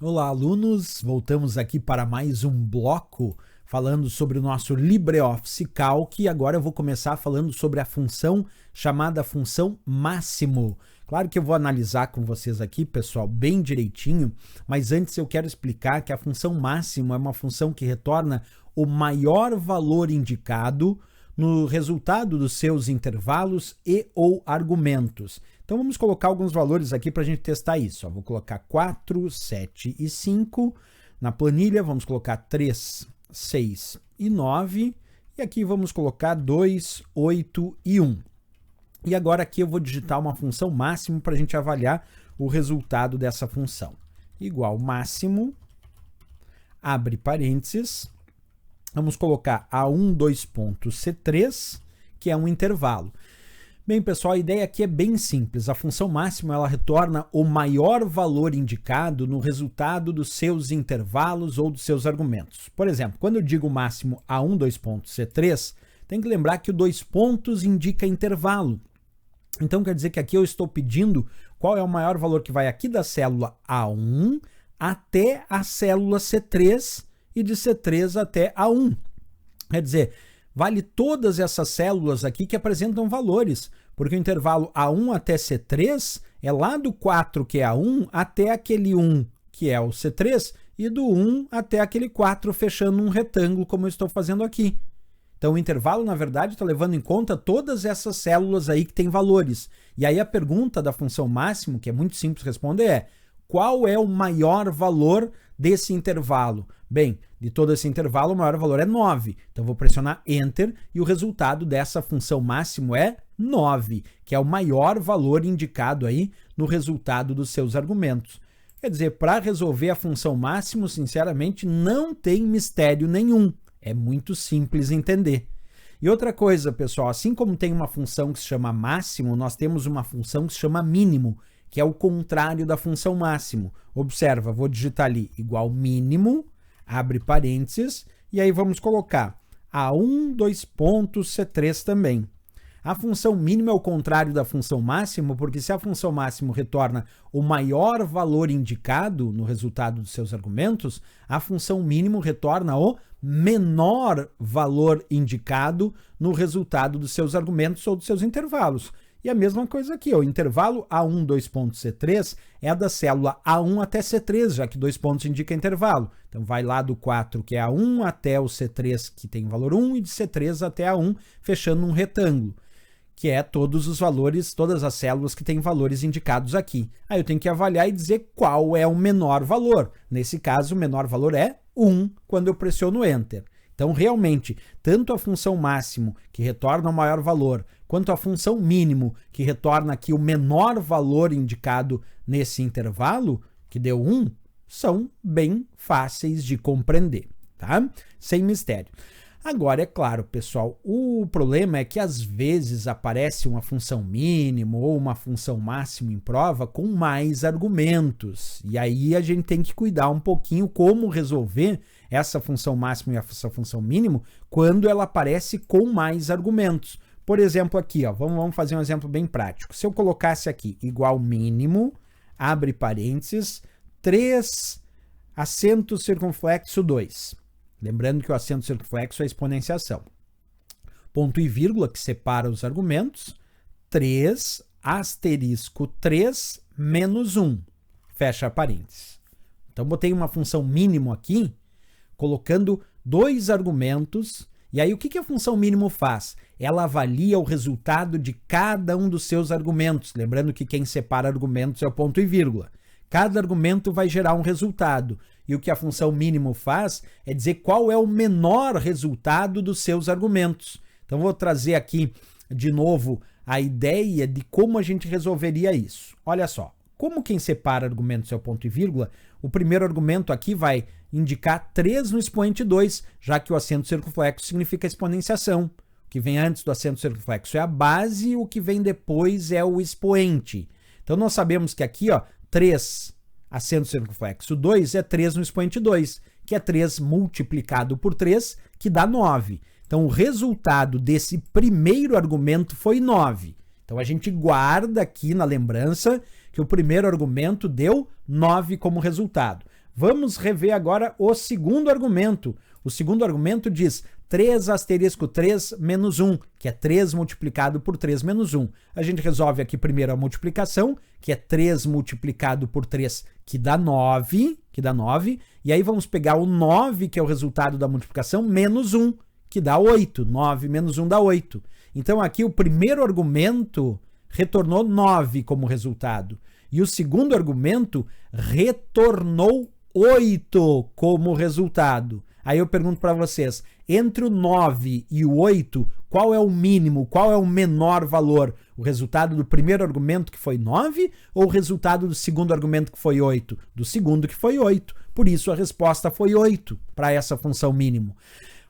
Olá, alunos! Voltamos aqui para mais um bloco falando sobre o nosso LibreOffice Calc e agora eu vou começar falando sobre a função chamada função máximo. Claro que eu vou analisar com vocês aqui, pessoal, bem direitinho, mas antes eu quero explicar que a função máximo é uma função que retorna o maior valor indicado no resultado dos seus intervalos e ou argumentos. Então vamos colocar alguns valores aqui para a gente testar isso. Vou colocar 4, 7 e 5 na planilha, vamos colocar 3, 6 e 9 e aqui vamos colocar 2, 8 e 1. E agora aqui eu vou digitar uma função máximo para a gente avaliar o resultado dessa função. Igual máximo, abre parênteses, vamos colocar A1, 2 pontos C3, que é um intervalo. Bem, pessoal, a ideia aqui é bem simples. A função máxima ela retorna o maior valor indicado no resultado dos seus intervalos ou dos seus argumentos. Por exemplo, quando eu digo máximo A1, 2 pontos C3, tem que lembrar que o 2 pontos indica intervalo. Então, quer dizer que aqui eu estou pedindo qual é o maior valor que vai aqui da célula A1 até a célula C3 e de C3 até A1. Quer dizer, vale todas essas células aqui que apresentam valores, porque o intervalo A1 até C3 é lá do 4, que é A1, até aquele 1, que é o C3, e do 1 até aquele 4, fechando um retângulo, como eu estou fazendo aqui. Então, o intervalo, na verdade, está levando em conta todas essas células aí que têm valores. E aí a pergunta da função máximo, que é muito simples responder, é qual é o maior valor desse intervalo? Bem, de todo esse intervalo, o maior valor é 9. Então, vou pressionar Enter e o resultado dessa função máximo é 9, que é o maior valor indicado aí no resultado dos seus argumentos. Quer dizer, para resolver a função máximo, sinceramente, não tem mistério nenhum. É muito simples entender. E outra coisa, pessoal, assim como tem uma função que se chama máximo, nós temos uma função que se chama mínimo, que é o contrário da função máximo. Observa, vou digitar ali igual mínimo, abre parênteses, e aí vamos colocar A1, 2 pontos, C3 também. A função mínima é o contrário da função máximo, porque se a função máximo retorna o maior valor indicado no resultado dos seus argumentos, a função mínimo retorna o menor valor indicado no resultado dos seus argumentos ou dos seus intervalos. E a mesma coisa aqui, o intervalo A1, 2 pontos C3 é da célula A1 até C3, já que 2 pontos indica intervalo. Então vai lá do 4, que é A1, até o C3, que tem valor 1, e de C3 até A1, fechando um retângulo, que é todos os valores, todas as células que têm valores indicados aqui. Aí eu tenho que avaliar e dizer qual é o menor valor. Nesse caso, o menor valor é 1 quando eu pressiono Enter. Então, realmente, tanto a função máximo, que retorna o maior valor, quanto a função mínimo, que retorna aqui o menor valor indicado nesse intervalo, que deu 1, são bem fáceis de compreender, tá? Sem mistério. Agora, é claro, pessoal, o problema é que às vezes aparece uma função mínimo ou uma função máximo em prova com mais argumentos. E aí a gente tem que cuidar um pouquinho como resolver essa função máximo e essa função mínimo quando ela aparece com mais argumentos. Por exemplo, aqui, ó, vamos fazer um exemplo bem prático. Se eu colocasse aqui igual mínimo, abre parênteses, 3 acento circunflexo 2. Lembrando que o acento circunflexo é a exponenciação. Ponto e vírgula, que separa os argumentos. 3, asterisco 3, menos 1. Fecha parênteses. Então, botei uma função mínimo aqui, colocando 2 argumentos. E aí, o que a função mínimo faz? Ela avalia o resultado de cada um dos seus argumentos. Lembrando que quem separa argumentos é o ponto e vírgula. Cada argumento vai gerar um resultado. E o que a função mínimo faz é dizer qual é o menor resultado dos seus argumentos. Então, vou trazer aqui de novo a ideia de como a gente resolveria isso. Olha só, como quem separa argumentos é o ponto e vírgula, o primeiro argumento aqui vai indicar 3 no expoente 2, já que o acento circunflexo significa exponenciação. O que vem antes do acento circunflexo é a base, o que vem depois é o expoente. Então, nós sabemos que aqui, ó, 3 acento circunflexo 2 é 3 no expoente 2, que é 3 multiplicado por 3, que dá 9. Então, o resultado desse primeiro argumento foi 9. Então, a gente guarda aqui na lembrança que o primeiro argumento deu 9 como resultado. Vamos rever agora o segundo argumento. O segundo argumento diz 3 asterisco 3 menos 1, que é 3 multiplicado por 3 menos 1. A gente resolve aqui primeiro a multiplicação, que é 3 multiplicado por 3, que dá 9, e aí vamos pegar o 9, que é o resultado da multiplicação, menos 1, que dá 8. 9 menos 1 dá 8. Então aqui o primeiro argumento retornou 9 como resultado, e o segundo argumento retornou 8 como resultado. Aí eu pergunto para vocês, entre o 9 e o 8, qual é o mínimo, qual é o menor valor? O resultado do primeiro argumento, que foi 9, ou o resultado do segundo argumento, que foi 8? Do segundo, que foi 8. Por isso a resposta foi 8 para essa função mínimo.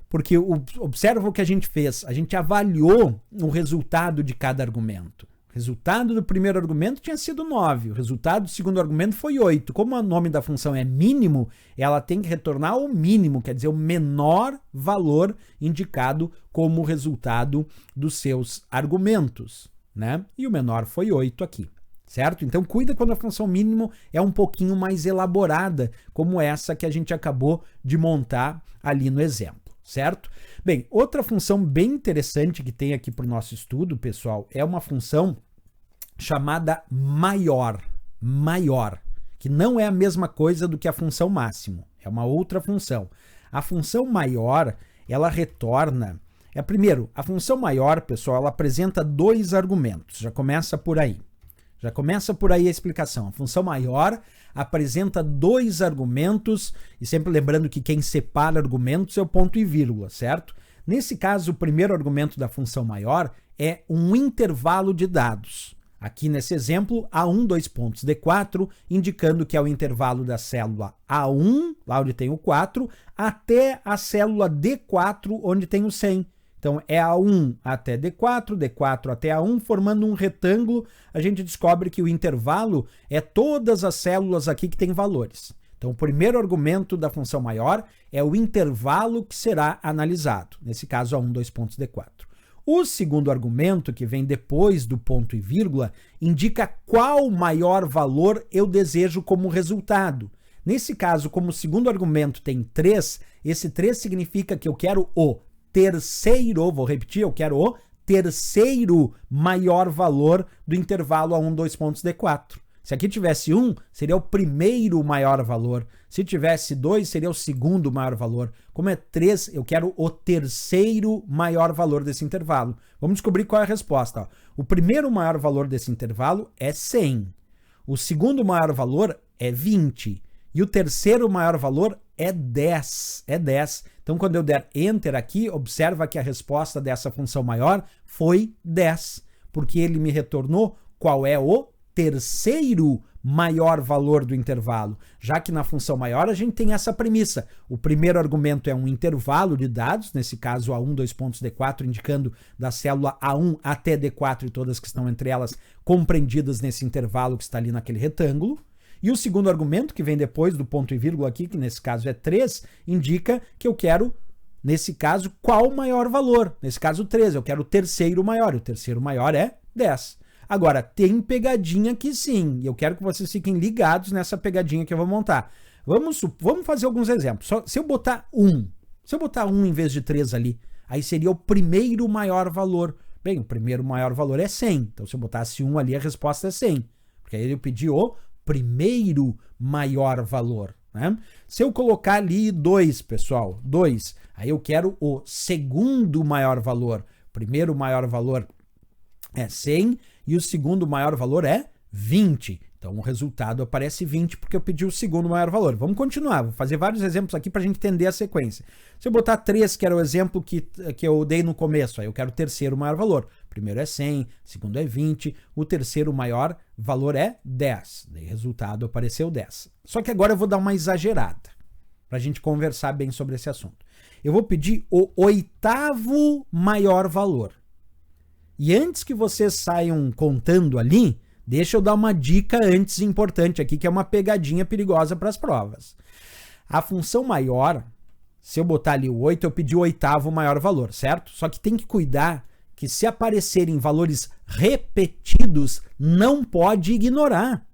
Porque observa o que a gente fez, a gente avaliou o resultado de cada argumento. O resultado do primeiro argumento tinha sido 9, o resultado do segundo argumento foi 8. Como o nome da função é mínimo, ela tem que retornar o mínimo, quer dizer, o menor valor indicado como resultado dos seus argumentos, né? E o menor foi 8 aqui, certo? Então cuida quando a função mínimo é um pouquinho mais elaborada, como essa que a gente acabou de montar ali no exemplo, certo? Bem, outra função bem interessante que tem aqui para o nosso estudo, pessoal, é uma função chamada maior, que não é a mesma coisa do que a função máximo, é uma outra função. A função maior, ela retorna, primeiro, a função maior, pessoal, ela apresenta 2 argumentos, já começa por aí a explicação. A função maior apresenta 2 argumentos, e sempre lembrando que quem separa argumentos é o ponto e vírgula, certo? Nesse caso, o primeiro argumento da função maior é um intervalo de dados. Aqui nesse exemplo, A1, 2 pontos, D4, indicando que é o intervalo da célula A1, lá onde tem o 4, até a célula D4, onde tem o 100. Então, é A1 até D4, D4 até A1, formando um retângulo. A gente descobre que o intervalo é todas as células aqui que têm valores. Então, o primeiro argumento da função maior é o intervalo que será analisado. Nesse caso, A1, 2 pontos, D4. O segundo argumento, que vem depois do ponto e vírgula, indica qual maior valor eu desejo como resultado. Nesse caso, como o segundo argumento tem 3, esse 3 significa que eu quero o terceiro, vou repetir, eu quero o terceiro maior valor do intervalo A1, 2 pontos, D4. Se aqui tivesse 1, seria o primeiro maior valor. Se tivesse 2, seria o segundo maior valor. Como é 3, eu quero o terceiro maior valor desse intervalo. Vamos descobrir qual é a resposta. O primeiro maior valor desse intervalo é 100. O segundo maior valor é 20. E o terceiro maior valor é 10. É 10. Então, quando eu der Enter aqui, observa que a resposta dessa função maior foi 10. Porque ele me retornou qual é o terceiro maior valor do intervalo, já que na função maior a gente tem essa premissa. O primeiro argumento é um intervalo de dados, nesse caso A1, 2 pontos, D4, indicando da célula A1 até D4 e todas que estão entre elas compreendidas nesse intervalo que está ali naquele retângulo. E o segundo argumento, que vem depois do ponto e vírgula aqui, que nesse caso é 3, indica que eu quero, nesse caso, qual o maior valor? Nesse caso 3, eu quero o terceiro maior, e o terceiro maior é 10. Agora, tem pegadinha aqui sim, e eu quero que vocês fiquem ligados nessa pegadinha que eu vou montar. Vamos fazer alguns exemplos. Se eu botar 1 em vez de 3 ali, aí seria o primeiro maior valor. Bem, o primeiro maior valor é 100, então se eu botasse 1 ali, a resposta é 100, porque aí eu pedi o primeiro maior valor, né? Se eu colocar ali 2, pessoal, 2, aí eu quero o segundo maior valor. O primeiro maior valor é 100 e o segundo maior valor é 20. Então o resultado aparece 20 porque eu pedi o segundo maior valor. Vamos continuar, vou fazer vários exemplos aqui para a gente entender a sequência. Se eu botar 3, que era o exemplo que eu dei no começo, aí eu quero o terceiro maior valor. O primeiro é 100, o segundo é 20, o terceiro maior valor é 10. Daí resultado apareceu 10. Só que agora eu vou dar uma exagerada para a gente conversar bem sobre esse assunto. Eu vou pedir o oitavo maior valor. E antes que vocês saiam contando ali, deixa eu dar uma dica antes importante aqui, que é uma pegadinha perigosa para as provas. A função maior, se eu botar ali o 8, eu pedi o oitavo maior valor, certo? Só que tem que cuidar que se aparecerem valores repetidos, não pode ignorar.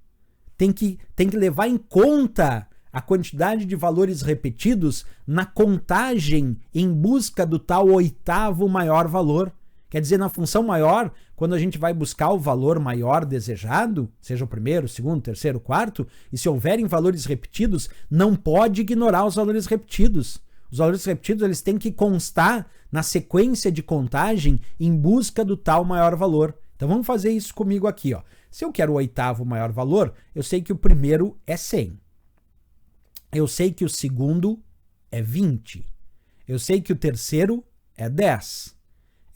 Tem que levar em conta a quantidade de valores repetidos na contagem em busca do tal oitavo maior valor. Quer dizer, na função maior, quando a gente vai buscar o valor maior desejado, seja o primeiro, segundo, terceiro, quarto, e se houverem valores repetidos, não pode ignorar os valores repetidos. Os valores repetidos eles têm que constar na sequência de contagem em busca do tal maior valor. Então vamos fazer isso comigo aqui, ó. Se eu quero o oitavo maior valor, eu sei que o primeiro é 100. Eu sei que o segundo é 20. Eu sei que o terceiro é 10.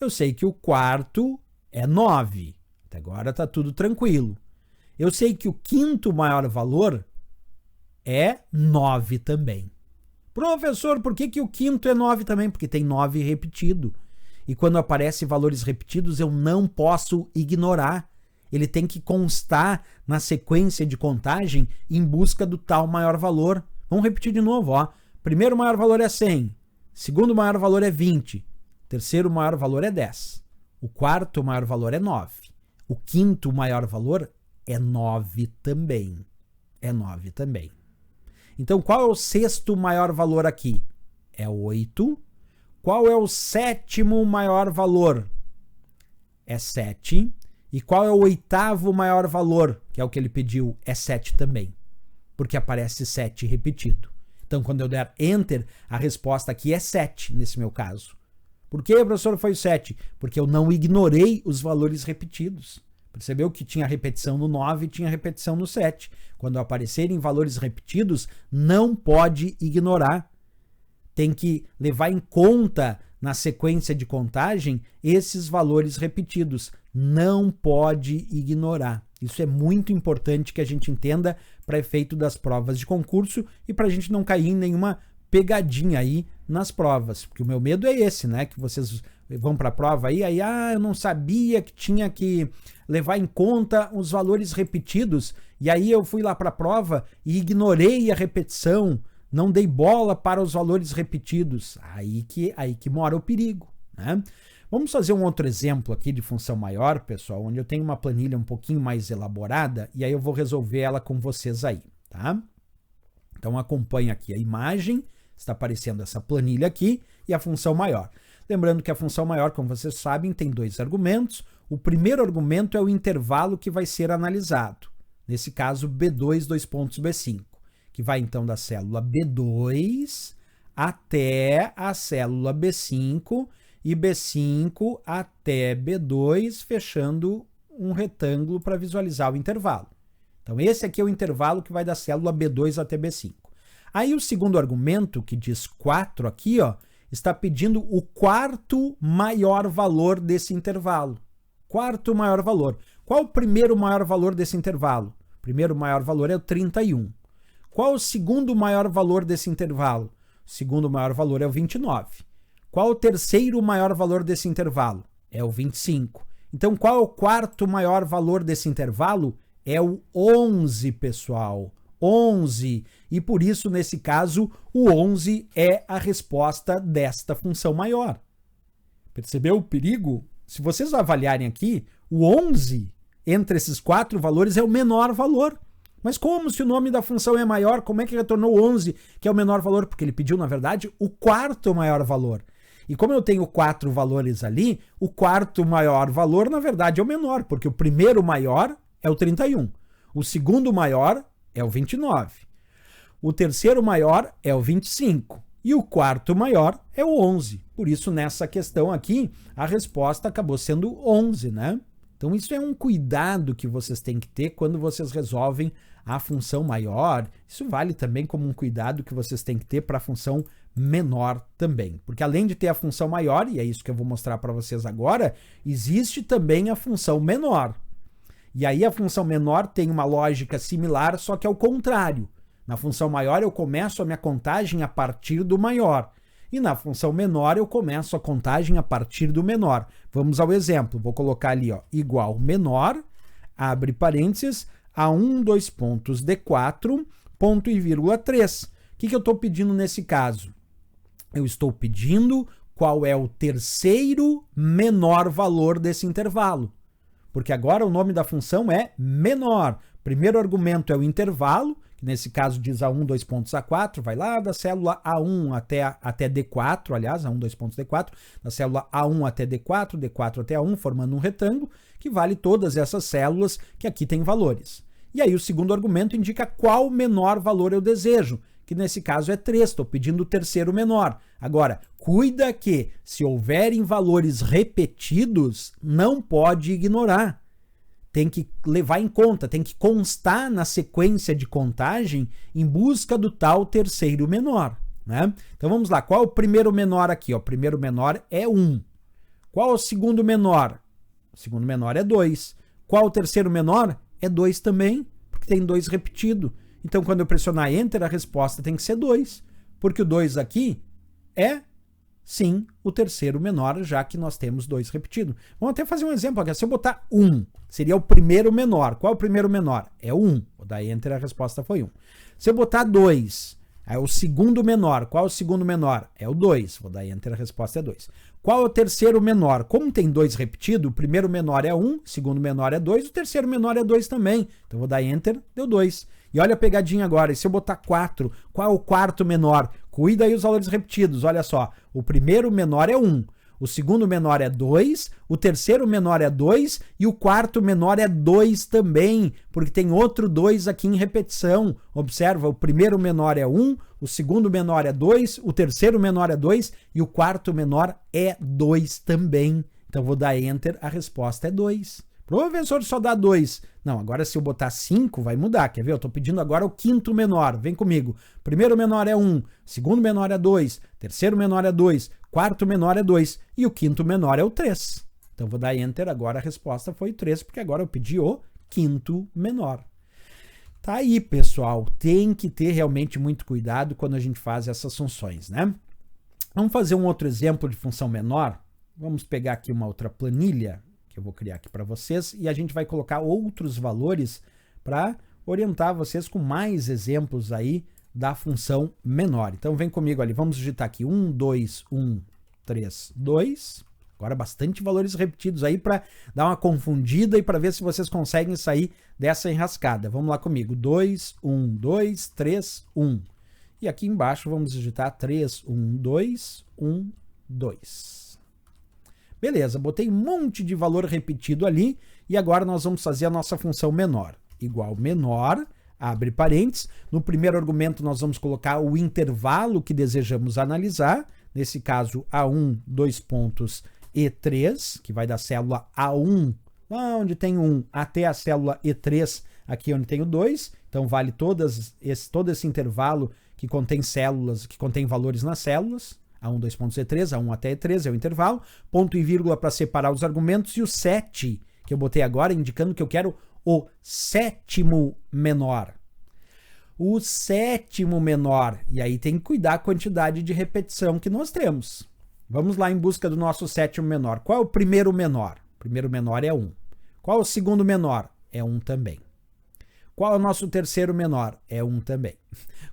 Eu sei que o quarto é 9. Até agora está tudo tranquilo. Eu sei que o quinto maior valor é 9 também. Professor, por que o quinto é 9 também? Porque tem 9 repetido. E quando aparecem valores repetidos, eu não posso ignorar. Ele tem que constar na sequência de contagem em busca do tal maior valor. Vamos repetir de novo, ó. Primeiro maior valor é 100. Segundo maior valor é 20. Terceiro maior valor é 10. O quarto maior valor é 9. O quinto maior valor é 9 também. É 9 também. Então, qual é o sexto maior valor aqui? É 8. Qual é o sétimo maior valor? É 7. E qual é o oitavo maior valor? Que é o que ele pediu, é 7 também. Porque aparece 7 repetido. Então, quando eu der Enter, a resposta aqui é 7, nesse meu caso. Por que, professor, foi 7? Porque eu não ignorei os valores repetidos. Percebeu que tinha repetição no 9 e tinha repetição no 7. Quando aparecerem valores repetidos, não pode ignorar. Tem que levar em conta, na sequência de contagem, esses valores repetidos. Não pode ignorar. Isso é muito importante que a gente entenda para efeito das provas de concurso e para a gente não cair em nenhuma pegadinha aí nas provas. Porque o meu medo é esse, né? Que vocês vão para a prova aí, eu não sabia que tinha que levar em conta os valores repetidos, e aí eu fui lá para a prova e ignorei a repetição, não dei bola para os valores repetidos. Aí que mora o perigo, né? Vamos fazer um outro exemplo aqui de função maior, pessoal, onde eu tenho uma planilha um pouquinho mais elaborada, e aí eu vou resolver ela com vocês aí, tá? Então acompanha aqui a imagem, está aparecendo essa planilha aqui, e a função maior. Lembrando que a função maior, como vocês sabem, tem dois argumentos. O primeiro argumento é o intervalo que vai ser analisado. Nesse caso, B2, B5, que vai então da célula B2 até a célula B5 e B5 até B2, fechando um retângulo para visualizar o intervalo. Então, esse aqui é o intervalo que vai da célula B2 até B5. Aí, o segundo argumento, que diz 4 aqui, ó, está pedindo o quarto maior valor desse intervalo. Quarto maior valor. Qual o primeiro maior valor desse intervalo? O primeiro maior valor é o 31. Qual o segundo maior valor desse intervalo? O segundo maior valor é o 29. Qual o terceiro maior valor desse intervalo? É o 25. Então, qual é o quarto maior valor desse intervalo? É o 11, pessoal. 11. E por isso, nesse caso, o 11 é a resposta desta função maior. Percebeu o perigo? Se vocês avaliarem aqui, o 11, entre esses quatro valores, é o menor valor. Mas como, se o nome da função é maior, como é que retornou 11, que é o menor valor? Porque ele pediu, na verdade, o quarto maior valor. E como eu tenho 4 valores ali, o quarto maior valor, na verdade, é o menor, porque o primeiro maior é o 31. O segundo maior é o 29. O terceiro maior é o 25. E o quarto maior é o 11. Por isso, nessa questão aqui, a resposta acabou sendo 11, né? Então, isso é um cuidado que vocês têm que ter quando vocês resolvem a função maior. Isso vale também como um cuidado que vocês têm que ter para a função menor também. Porque além de ter a função maior, e é isso que eu vou mostrar para vocês agora, existe também a função menor. E aí a função menor tem uma lógica similar, só que ao contrário. Na função maior eu começo a minha contagem a partir do maior. E na função menor eu começo a contagem a partir do menor. Vamos ao exemplo. Vou colocar ali, ó, igual menor, abre parênteses, a 1, 2 pontos, D4, ponto e vírgula 3. O que eu estou pedindo nesse caso? Eu estou pedindo qual é o terceiro menor valor desse intervalo. Porque agora o nome da função é menor. Primeiro argumento é o intervalo, que nesse caso diz A1, 2 pontos A4, vai lá da célula A1 até D4, aliás, A1, 2 pontos D4, da célula A1 até D4, D4 até A1, formando um retângulo, que vale todas essas células que aqui tem valores. E aí o segundo argumento indica qual menor valor eu desejo, que nesse caso é 3, estou pedindo o terceiro menor. Agora, cuida que, se houverem valores repetidos, não pode ignorar. Tem que levar em conta, tem que constar na sequência de contagem em busca do tal terceiro menor, né? Então vamos lá, qual é o primeiro menor aqui? O primeiro menor é 1. Qual é o segundo menor? O segundo menor é 2. Qual é o terceiro menor? É 2 também, porque tem 2 repetido. Então, quando eu pressionar Enter, a resposta tem que ser 2, porque o 2 aqui é, sim, o terceiro menor, já que nós temos 2 repetidos. Vamos até fazer um exemplo aqui. Se eu botar 1, seria o primeiro menor. Qual é o primeiro menor? É 1. Vou dar Enter, a resposta foi 1. Se eu botar 2, é o segundo menor. Qual é o segundo menor? É o 2. Vou dar Enter, a resposta é 2. Qual é o terceiro menor? Como tem 2 repetidos, o primeiro menor é 1, o segundo menor é 2, o terceiro menor é 2 também. Então, vou dar Enter, deu 2. E olha a pegadinha agora, e se eu botar 4, qual é o quarto menor? Cuida aí os valores repetidos, olha só. O primeiro menor é 1, o segundo menor é 2, o terceiro menor é 2 e o quarto menor é 2 também, porque tem outro 2 aqui em repetição. Observa, o primeiro menor é 1, o segundo menor é 2, o terceiro menor é 2 e o quarto menor é 2 também. Então vou dar Enter, a resposta é 2. Professor, só dá 2. Não, agora se eu botar 5 vai mudar, quer ver? Eu estou pedindo agora o quinto menor, vem comigo. Primeiro menor é 1, segundo menor é 2, terceiro menor é 2, quarto menor é 2 e o quinto menor é o 3. Então vou dar Enter, agora a resposta foi 3, porque agora eu pedi o quinto menor. Tá aí, pessoal, tem que ter realmente muito cuidado quando a gente faz essas funções, né? Vamos fazer um outro exemplo de função menor. Vamos pegar aqui uma outra planilha, eu vou criar aqui para vocês, e a gente vai colocar outros valores para orientar vocês com mais exemplos aí da função menor. Então vem comigo ali, vamos digitar aqui 1, 2, 1, 3, 2. Agora bastante valores repetidos aí para dar uma confundida e para ver se vocês conseguem sair dessa enrascada. Vamos lá comigo, 2, 1, 2, 3, 1. E aqui embaixo vamos digitar 3, 1, 2, 1, 2. Beleza, botei um monte de valor repetido ali e agora nós vamos fazer a nossa função menor. Igual menor, abre parênteses. No primeiro argumento nós vamos colocar o intervalo que desejamos analisar. Nesse caso, A1, 2 pontos E3, que vai da célula A1, lá onde tem 1, até a célula E3, aqui onde tem o 2. Então vale todo esse intervalo que contém células, que contém valores nas células. A1, 2 pontos E3, A1 até E3 é o intervalo, ponto e vírgula para separar os argumentos, e o 7, que eu botei agora, indicando que eu quero o sétimo menor. O sétimo menor, e aí tem que cuidar a quantidade de repetição que nós temos. Vamos lá em busca do nosso sétimo menor. Qual é o primeiro menor? O primeiro menor é 1. Qual é o segundo menor? É 1 também. Qual é o nosso terceiro menor? É 1 também.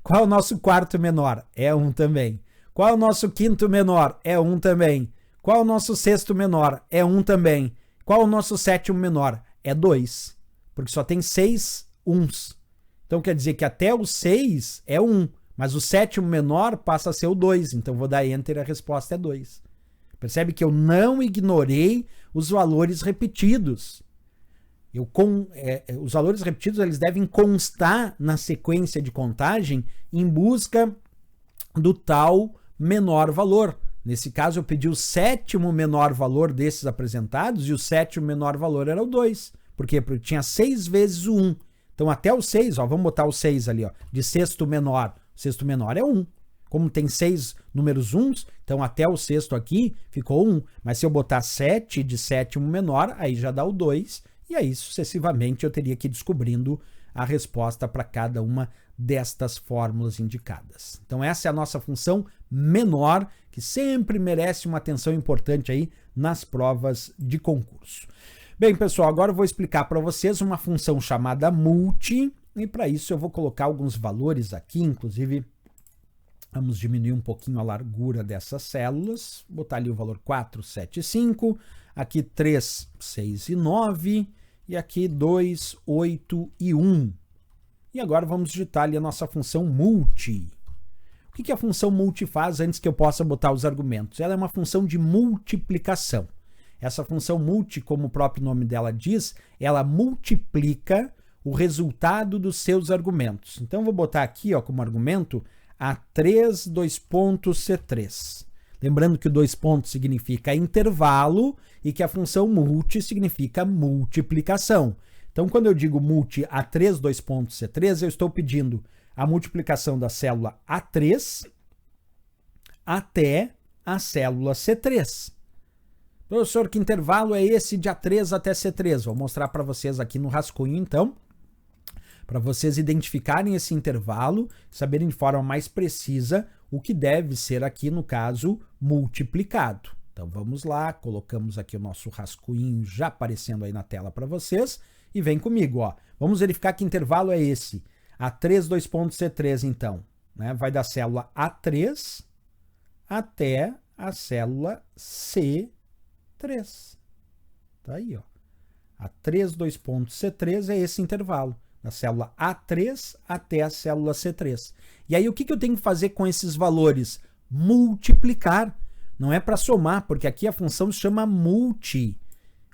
Qual é o nosso quarto menor? É 1 também. Qual é o nosso quinto menor? É 1 também. Qual é o nosso sexto menor? É 1 também. Qual é o nosso sétimo menor? É 2. Porque só tem 6 uns. Então quer dizer que até o 6 é 1. Mas o sétimo menor passa a ser o 2. Então vou dar Enter e a resposta é 2. Percebe que eu não ignorei os valores repetidos. Os valores repetidos eles devem constar na sequência de contagem em busca do tal menor valor. Nesse caso, eu pedi o sétimo menor valor desses apresentados e o sétimo menor valor era o 2. Por quê? Porque tinha 6 vezes o 1. Então, até o 6, ó, vamos botar o 6 ali, ó, de sexto menor. O sexto menor é 1. Como tem 6 números 1s, então até o sexto aqui ficou 1. Mas se eu botar 7 de sétimo menor, aí já dá o 2. E aí, sucessivamente, eu teria que ir descobrindo a resposta para cada uma destas fórmulas indicadas. Então essa é a nossa função menor, que sempre merece uma atenção importante aí nas provas de concurso. Bem, pessoal, agora eu vou explicar para vocês uma função chamada multi, e para isso eu vou colocar alguns valores aqui, inclusive vamos diminuir um pouquinho a largura dessas células, botar ali o valor 4, 7 e 5, aqui 3, 6 e 9, e aqui 2, 8 e 1. E agora vamos digitar ali a nossa função multi. O que a função multi faz antes que eu possa botar os argumentos? Ela é uma função de multiplicação. Essa função multi, como o próprio nome dela diz, ela multiplica o resultado dos seus argumentos. Então, eu vou botar aqui como argumento A3, C3. Lembrando que o 2 pontos significa intervalo e que a função multi significa multiplicação. Então, quando eu digo multi A3, C3, eu estou pedindo a multiplicação da célula A3 até a célula C3. Professor, que intervalo é esse de A3 até C3? Vou mostrar para vocês aqui no rascunho, então, para vocês identificarem esse intervalo, saberem de forma mais precisa o que deve ser aqui, no caso, multiplicado. Então, vamos lá, colocamos aqui o nosso rascunho já aparecendo aí na tela para vocês, e vem comigo, Vamos verificar que intervalo é esse. A3, C3, então, né? Vai da célula A3 até a célula C3. Tá aí, A3, C3 é esse intervalo, da célula A3 até a célula C3. E aí, o que eu tenho que fazer com esses valores? Multiplicar. Não é para somar, porque aqui a função se chama multi.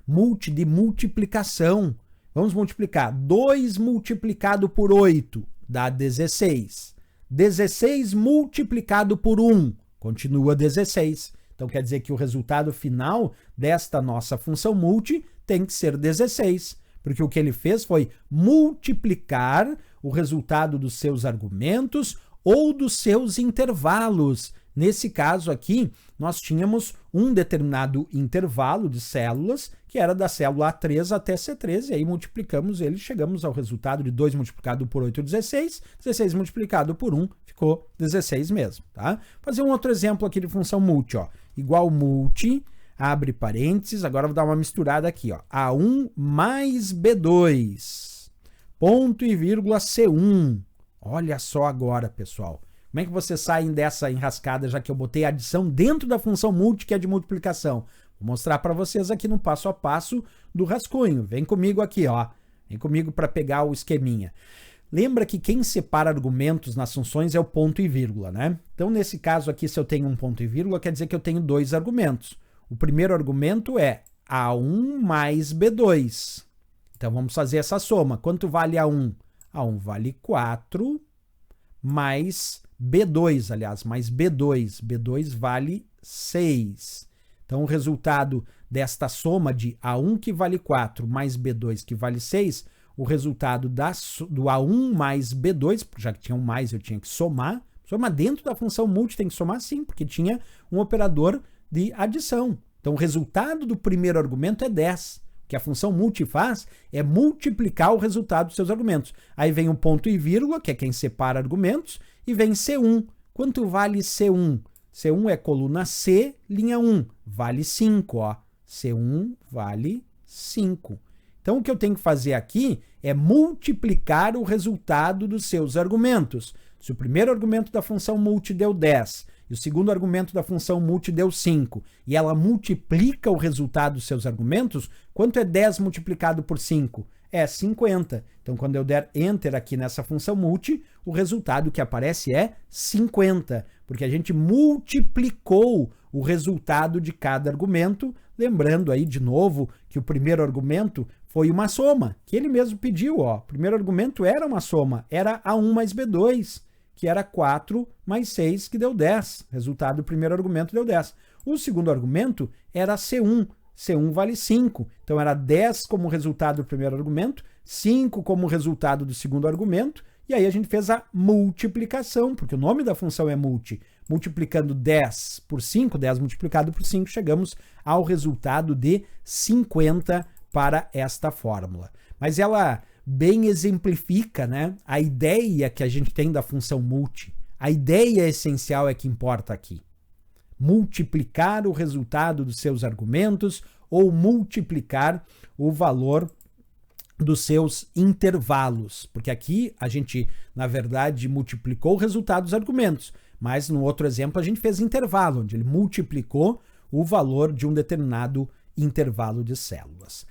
Multi de multiplicação. Vamos multiplicar. 2 multiplicado por 8 dá 16. 16 multiplicado por 1 continua 16. Então, quer dizer que o resultado final desta nossa função multi tem que ser 16. Porque o que ele fez foi multiplicar o resultado dos seus argumentos ou dos seus intervalos. Nesse caso aqui, nós tínhamos um determinado intervalo de células, que era da célula A3 até C3, e aí multiplicamos ele, chegamos ao resultado de 2 multiplicado por 8, 16, 16 multiplicado por 1, ficou 16 mesmo, tá? Fazer um outro exemplo aqui de função multi, igual multi, abre parênteses, agora vou dar uma misturada aqui, A1 mais B2, ponto e vírgula C1. Olha só agora, pessoal. Como é que vocês saem dessa enrascada, já que eu botei a adição dentro da função multi, que é de multiplicação? Vou mostrar para vocês aqui no passo a passo do rascunho. Vem comigo aqui, Vem comigo para pegar o esqueminha. Lembra que quem separa argumentos nas funções é o ponto e vírgula, né? Então, nesse caso aqui, se eu tenho um ponto e vírgula, quer dizer que eu tenho 2 argumentos. O primeiro argumento é A1 mais B2. Então, vamos fazer essa soma. Quanto vale A1? A1 vale 4 mais B2, aliás, mais B2. B2 vale 6. Então, o resultado desta soma de A1 que vale 4 mais B2 que vale 6, o resultado do A1 mais B2, já que tinha um mais, eu tinha que somar. Somar dentro da função multi tem que somar sim, porque tinha um operador de adição. Então, o resultado do primeiro argumento é 10. O que a função multi faz é multiplicar o resultado dos seus argumentos. Aí vem um ponto e vírgula, que é quem separa argumentos, e vem C1. Quanto vale C1? C1 é coluna C, linha 1. Vale 5, C1 vale 5. Então, o que eu tenho que fazer aqui é multiplicar o resultado dos seus argumentos. Se o primeiro argumento da função multi deu 10 e o segundo argumento da função multi deu 5 e ela multiplica o resultado dos seus argumentos, quanto é 10 multiplicado por 5? É 50. Então, quando eu der Enter aqui nessa função multi, o resultado que aparece é 50, porque a gente multiplicou o resultado de cada argumento, lembrando aí de novo que o primeiro argumento foi uma soma, que ele mesmo pediu, O primeiro argumento era uma soma, era A1 mais B2, que era 4 mais 6, que deu 10. Resultado do primeiro argumento deu 10. O segundo argumento era C1. C1 vale 5. Então, era 10 como resultado do primeiro argumento, 5 como resultado do segundo argumento, e aí a gente fez a multiplicação, porque o nome da função é multi. Multiplicando 10 por 5, 10 multiplicado por 5, chegamos ao resultado de 50 para esta fórmula. Mas ela bem exemplifica, né, a ideia que a gente tem da função multi. A ideia essencial é que importa aqui. Multiplicar o resultado dos seus argumentos ou multiplicar o valor dos seus intervalos. Porque aqui a gente, na verdade, multiplicou o resultado dos argumentos, mas no outro exemplo a gente fez intervalo, onde ele multiplicou o valor de um determinado intervalo de células.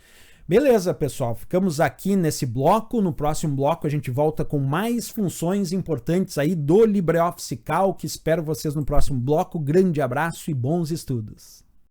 Beleza, pessoal, ficamos aqui nesse bloco. No próximo bloco a gente volta com mais funções importantes aí do LibreOffice Calc. Espero vocês no próximo bloco. Grande abraço e bons estudos.